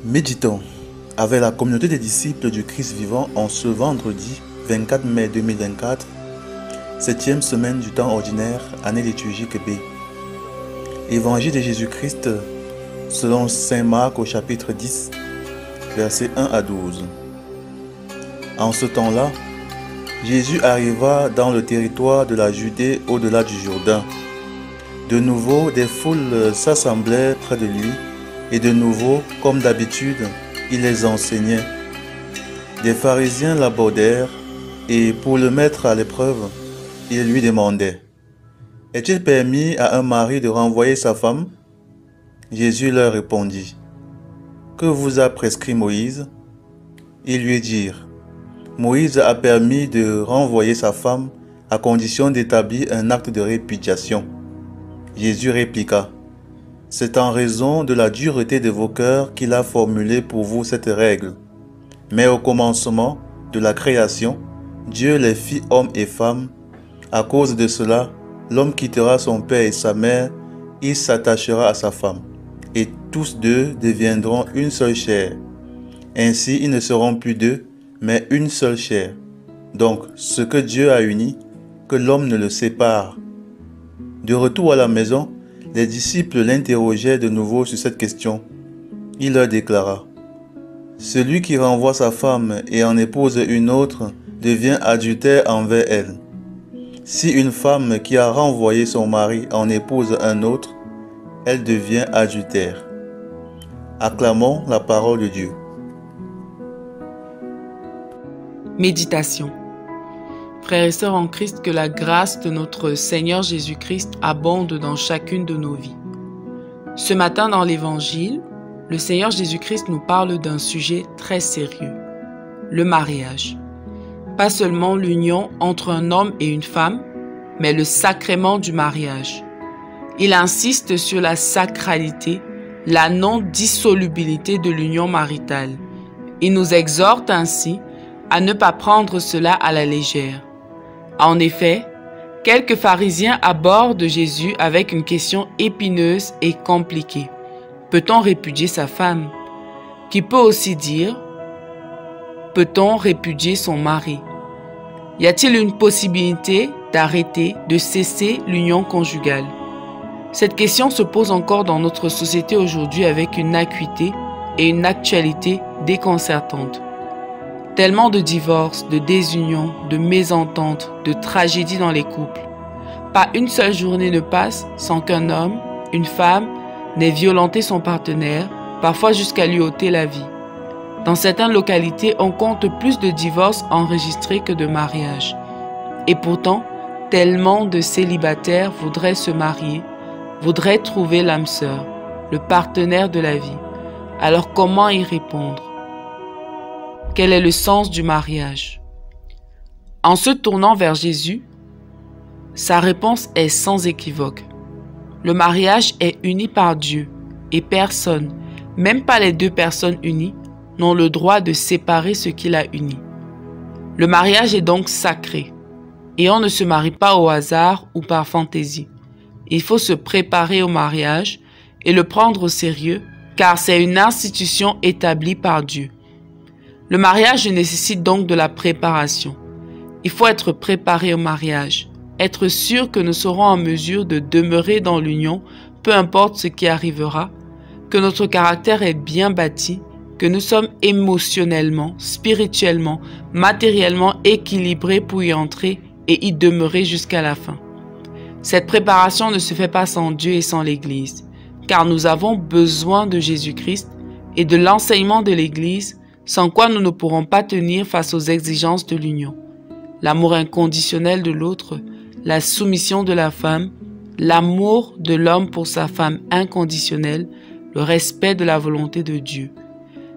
Méditons avec la communauté des disciples du Christ vivant en ce vendredi 24 mai 2024, 7e semaine du temps ordinaire, année liturgique B. Évangile de Jésus-Christ selon saint Marc au chapitre 10, versets 1 à 12. En ce temps-là, Jésus arriva dans le territoire de la Judée au-delà du Jourdain. De nouveau, des foules s'assemblaient près de lui, et de nouveau, comme d'habitude, il les enseignait. Des pharisiens l'abordèrent, et pour le mettre à l'épreuve, ils lui demandaient: « Est-il permis à un mari de renvoyer sa femme ?» Jésus leur répondit: « Que vous a prescrit Moïse ?» Ils lui dirent: « Moïse a permis de renvoyer sa femme à condition d'établir un acte de répudiation. » Jésus répliqua: « C'est en raison de la dureté de vos cœurs qu'il a formulé pour vous cette règle. Mais au commencement de la création, Dieu les fit hommes et femmes. À cause de cela, l'homme quittera son père et sa mère, il s'attachera à sa femme, et tous deux deviendront une seule chair. Ainsi, ils ne seront plus deux, mais une seule chair. Donc, ce que Dieu a uni, que l'homme ne le sépare. » De retour à la maison, les disciples l'interrogeaient de nouveau sur cette question. Il leur déclara: « Celui qui renvoie sa femme et en épouse une autre devient adultère envers elle. Si une femme qui a renvoyé son mari en épouse un autre, elle devient adultère. » Acclamons la parole de Dieu. Méditation. Frères et sœurs en Christ, que la grâce de notre Seigneur Jésus-Christ abonde dans chacune de nos vies. Ce matin dans l'Évangile, le Seigneur Jésus-Christ nous parle d'un sujet très sérieux, le mariage. Pas seulement l'union entre un homme et une femme, mais le sacrement du mariage. Il insiste sur la sacralité, la non-dissolubilité de l'union maritale. Il nous exhorte ainsi à ne pas prendre cela à la légère. En effet, quelques pharisiens abordent Jésus avec une question épineuse et compliquée. Peut-on répudier sa femme? Qui peut aussi dire: peut-on répudier son mari? Y a-t-il une possibilité d'arrêter, de cesser l'union conjugale? Cette question se pose encore dans notre société aujourd'hui avec une acuité et une actualité déconcertantes. Tellement de divorces, de désunions, de mésententes, de tragédies dans les couples. Pas une seule journée ne passe sans qu'un homme, une femme, n'ait violenté son partenaire, parfois jusqu'à lui ôter la vie. Dans certaines localités, on compte plus de divorces enregistrés que de mariages. Et pourtant, tellement de célibataires voudraient se marier, voudraient trouver l'âme sœur, le partenaire de la vie. Alors comment y répondre? Quel est le sens du mariage? En se tournant vers Jésus, sa réponse est sans équivoque. Le mariage est uni par Dieu et personne, même pas les deux personnes unies, n'ont le droit de séparer ce qu'il a uni. Le mariage est donc sacré et on ne se marie pas au hasard ou par fantaisie. Il faut se préparer au mariage et le prendre au sérieux car c'est une institution établie par Dieu. Le mariage nécessite donc de la préparation. Il faut être préparé au mariage, être sûr que nous serons en mesure de demeurer dans l'union, peu importe ce qui arrivera, que notre caractère est bien bâti, que nous sommes émotionnellement, spirituellement, matériellement équilibrés pour y entrer et y demeurer jusqu'à la fin. Cette préparation ne se fait pas sans Dieu et sans l'Église, car nous avons besoin de Jésus-Christ et de l'enseignement de l'Église, sans quoi nous ne pourrons pas tenir face aux exigences de l'union. L'amour inconditionnel de l'autre, la soumission de la femme, l'amour de l'homme pour sa femme inconditionnel, le respect de la volonté de Dieu.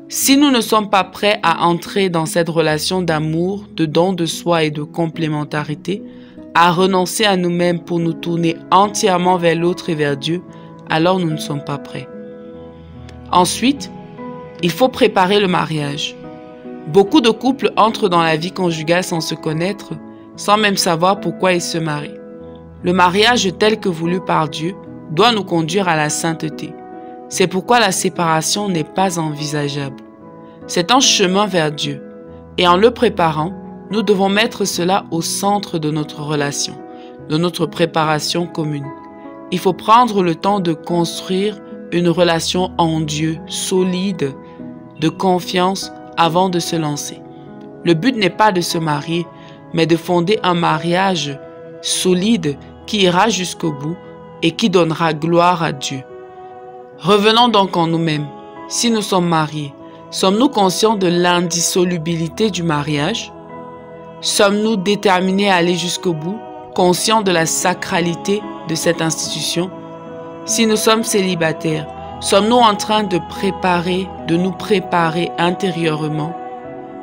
Si nous ne sommes pas prêts à entrer dans cette relation d'amour, de don de soi et de complémentarité, à renoncer à nous-mêmes pour nous tourner entièrement vers l'autre et vers Dieu, alors nous ne sommes pas prêts. Ensuite, il faut préparer le mariage. Beaucoup de couples entrent dans la vie conjugale sans se connaître, sans même savoir pourquoi ils se marient. Le mariage tel que voulu par Dieu doit nous conduire à la sainteté. C'est pourquoi la séparation n'est pas envisageable. C'est un chemin vers Dieu. Et en le préparant, nous devons mettre cela au centre de notre relation, de notre préparation commune. Il faut prendre le temps de construire une relation en Dieu solide, de confiance avant de se lancer. Le but n'est pas de se marier, mais de fonder un mariage solide qui ira jusqu'au bout et qui donnera gloire à Dieu. Revenons donc en nous-mêmes. Si nous sommes mariés, sommes-nous conscients de l'indissolubilité du mariage? Sommes-nous déterminés à aller jusqu'au bout, conscients de la sacralité de cette institution? Si nous sommes célibataires, sommes-nous en train de nous préparer intérieurement?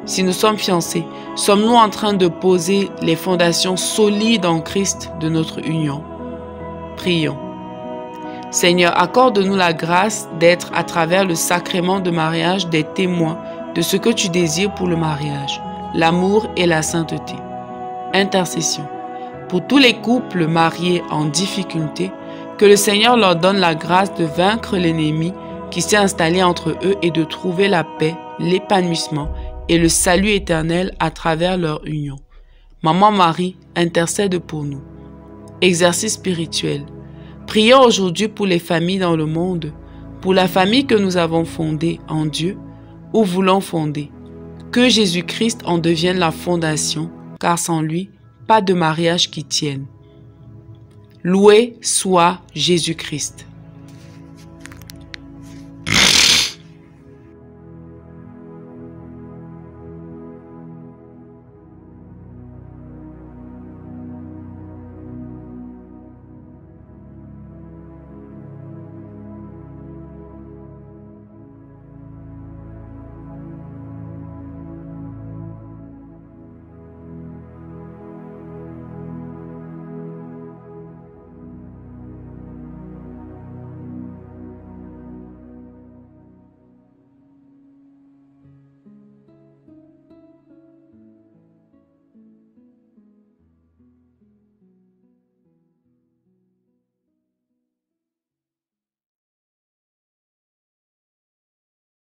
Si nous sommes fiancés, sommes-nous en train de poser les fondations solides en Christ de notre union? Prions. Seigneur, accorde-nous la grâce d'être à travers le sacrement de mariage des témoins de ce que tu désires pour le mariage, l'amour et la sainteté. Intercession. Pour tous les couples mariés en difficulté, que le Seigneur leur donne la grâce de vaincre l'ennemi qui s'est installé entre eux et de trouver la paix, l'épanouissement et le salut éternel à travers leur union. Maman Marie, intercède pour nous. Exercice spirituel. Prions aujourd'hui pour les familles dans le monde, pour la famille que nous avons fondée en Dieu ou voulons fonder. Que Jésus-Christ en devienne la fondation, car sans lui, pas de mariage qui tienne. Loué soit Jésus-Christ.